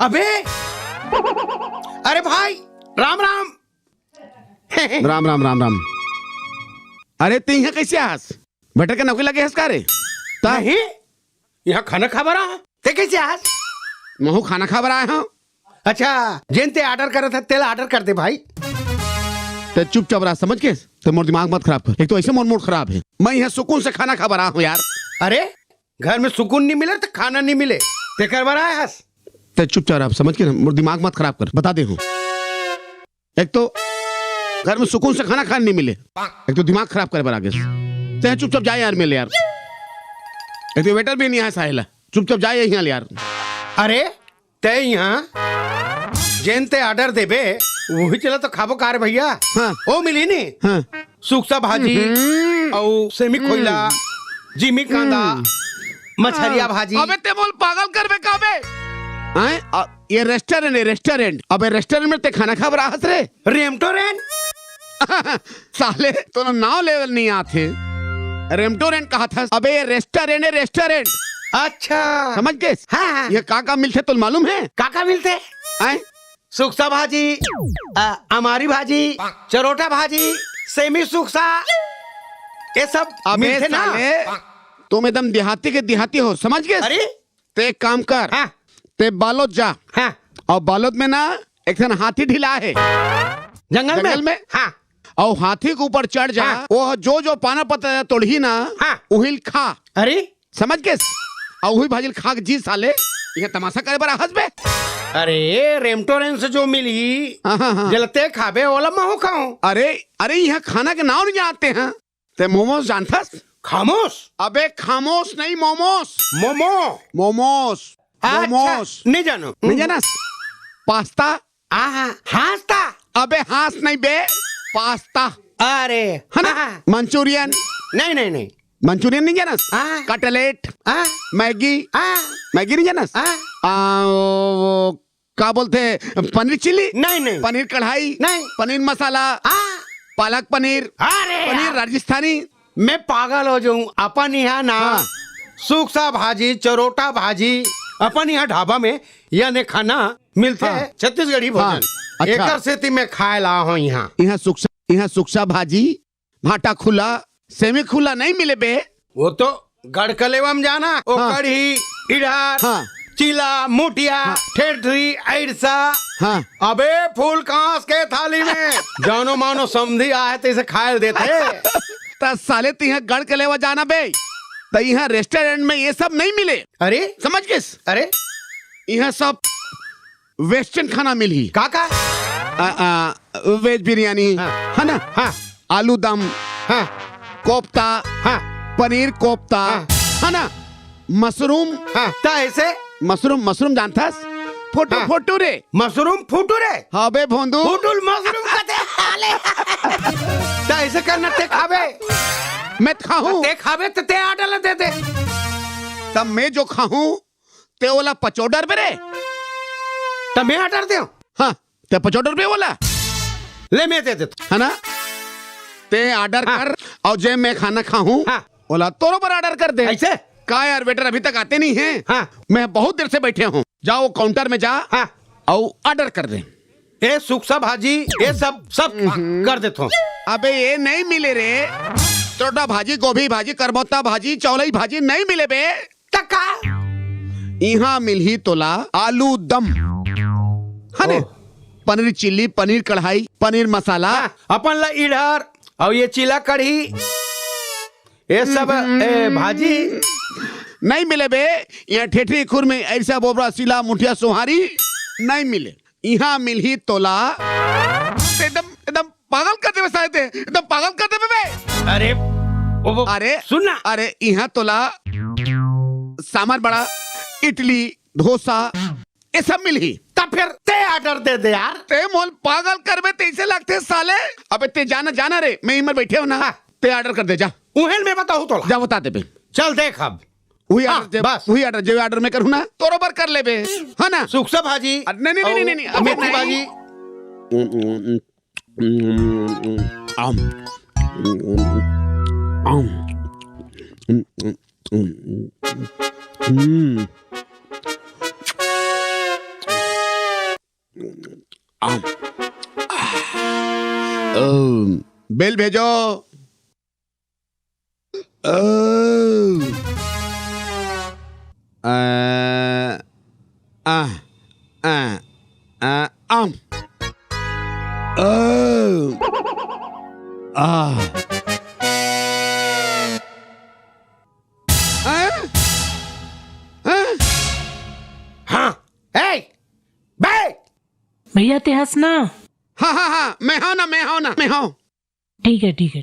अबे अरे भाई राम राम। राम राम राम राम। अरे तीन है कैसे आस भटर के नौकरी लगे हंस का रे नहीं यहाँ खाना खा बरा ते कैसे आज महू खाना खा रहा है। अच्छा जिन ते ऑर्डर कर था तेल ऑर्डर कर दे भाई। ते चुपचाप रहा समझ के तो मोर दिमाग मत खराब कर। एक तो ऐसे मोर मूड खराब है। मैं यहाँ सुकून से खाना खा रहा हूँ यार। अरे घर में सुकून नहीं मिले तो खाना नहीं मिले ते कर बरा है हंस। ते चुपचाप रहा समझ के मोर दिमाग मत खराब कर। बता दे हूँ एक तो घर में सुकून से खाना खाने नहीं मिले, एक तो दिमाग खराब करे आगे से। चुपचाप जाए यार मिले यार। एक तो वेटर भी नहीं है साहिला। चुपचाप जाए यहाँ यार। अरे ते यहाँ जेन ते ऑर्डर देबे वही चला तो खाबो कार भैया। हाँ। ओ मिली नी हाँ। सुक्सा भाजी और सेमी खोइला जिमी कांदा मछरिया भाजी। अबे ते बोल पागल कर बे काबे हैं। ये रेस्टोरेंट है रेस्टोरेंट। अबे रेस्टोरेंट में ते खाना खा रहा हस रे रेस्टोरेंट साले तो नाव लेवल नहीं आते। रेस्टोरेंट कहा था। अबे ये रेस्टोरेंट है रेस्टोरेंट। अच्छा समझ गए। हाँ। ये काका मिलते तो मालूम है काका मिलते हैं। सुक्सा भाजी अमारी भाजी चरोटा भाजी सेमी सुक्सा ये सब मिलते ना। तुम एकदम देहाती के देहाती हो समझ गए। अरे ते एक काम कर। हाँ। ते बालोद जा। हाँ। और बालोद में ना एक दिन हाथी ढिला है जंगल में। हाँ। और हाथी के ऊपर चढ़ जा। हाँ। वो जो जो पाना पता तोड़ही ना। हाँ। उहिल खा। अरे समझ के और वही भाजिल खा के जी साले ये तमाशा करे बड़ा हंस बे। अरे रेस्टोरेंट से जो मिली हाँ। जलते खाबे ओला महू खाऊं। अरे अरे यहाँ खाना के नाम नहीं जानते हैं। ते मोमोस जानता। खामोश। अबे खामोश नहीं मोमोस। मोमो मोमोस मोमोस अच्छा, नहीं जानो नहीं जाना। पास्ता हास्ता। अबे हास नहीं बे पास्ता अरे है ना। मंचूरियन नहीं नहीं नहीं मंचूरियन नहीं जाना। हाँ। कटलेट मैगी मैगी नहीं जाना। क्या बोलते पनीर चिल्ली नहीं नहीं पनीर कढ़ाई नहीं पनीर मसाला पालक पनीर अरे पनीर राजस्थानी। मैं पागल हो जाऊं। अपन यहाँ ना हाँ। सुक्सा भाजी चरोटा भाजी अपन यहाँ ढाबा में यानी खाना मिलते हाँ। हैं छत्तीसगढ़ी भोजन। हाँ। अच्छा। एकर से मैं खाए ला हूँ यहाँ। यहाँ सुक्सा भाजी भाटा खुला सेमी खुला नहीं मिले बे। वो तो गढ़कलेवा में जाना वो हाँ। कढ़ी इधर हाँ। चिला मुठिया ठेठरी ऐसा। हाँ। अबे फूल कांस के थाली में जानो मानो समधी आए तो इसे खाए देते। साले तो यहाँ गढ़ के लेवा जाना बे। तो यहाँ रेस्टोरेंट में ये सब नहीं मिले। अरे समझ गए। अरे यहाँ सब वेस्टर्न खाना मिली। काका वेज बिरयानी हाँ। है ना। हाँ। आलू दम हाँ। कोफ्ता हाँ। पनीर कोफ्ता हाँ। है ना। मशरूम हाँ ता ऐसे मशरूम जानता फोटो हाँ। फोटो रे मशरूम फुटूरे हाँ बे भोंदू फुटुल मशरूम कते हाले। ता ऐसे करना ते खाबे मैं खाऊं ते खाबे ते आडल दे दे। तब मैं जो खाऊं ते वाला 75 पे रे। तब मैं ऑर्डर दे हाँ ते 75 पे वाला ले मैं दे देता है ना। ते ऑर्डर हाँ। कर और जब मैं खाना खाऊं हाँ। बोला तोरो पर ऑर्डर कर दे। ऐसे का यार वेटर अभी तक आते नहीं हैं। हाँ। मैं बहुत देर से बैठे हूँ। जाओ काउंटर में जा हाँ। और ऑर्डर कर दे। ये सुक्सा भाजी ये सब कर देता हूँ। अबे ये नहीं मिले रे। चोटा भाजी गोभी भाजी करबोता भाजी चौलाई भाजी नहीं मिले बे। तका यहाँ मिली तोला आलू दम है ना। पनीर चिल्ली पनीर कढ़ाई पनीर मसाला अपन ला इधर और ये चिला कढ़ी ये सब भाजी नहीं मिले बे। यहाँ ठेठरी खुर में ऐसा बोबरा सिला मुठिया सोहारी नहीं मिले। यहाँ मिली तोला एकदम एकदम पागल करते हुए थे एकदम पागल करते बे। अरे अरे सुनना अरे यहाँ तोला सांभर बड़ा इडली डोसा ये सब मिली। तब फिर ते ऑर्डर दे दे यार। ते मोल पागल कर बे तैसे लगते साले। अबे ते जाना रे मैं इमर बैठे हूँ ना। ते ऑर्डर कर दे जा। उहेल में बताऊँ तो जा बता दे बे। चल देख अब वही हाँ, ऑर्डर बस। वही ऑर्डर जो ऑर्डर मैं करूँ ना तोरोबर कर ले बे है ना। सुक्सा भाजी नहीं और मेथी भाजी आम आम। बेल भेजो। आम। हाँ ए बैठ। भैया ते हंसना। हाँ हाँ हाँ, मैं हूं ना, मैं हूं ना, मैं हूं। ठीक है ठीक है।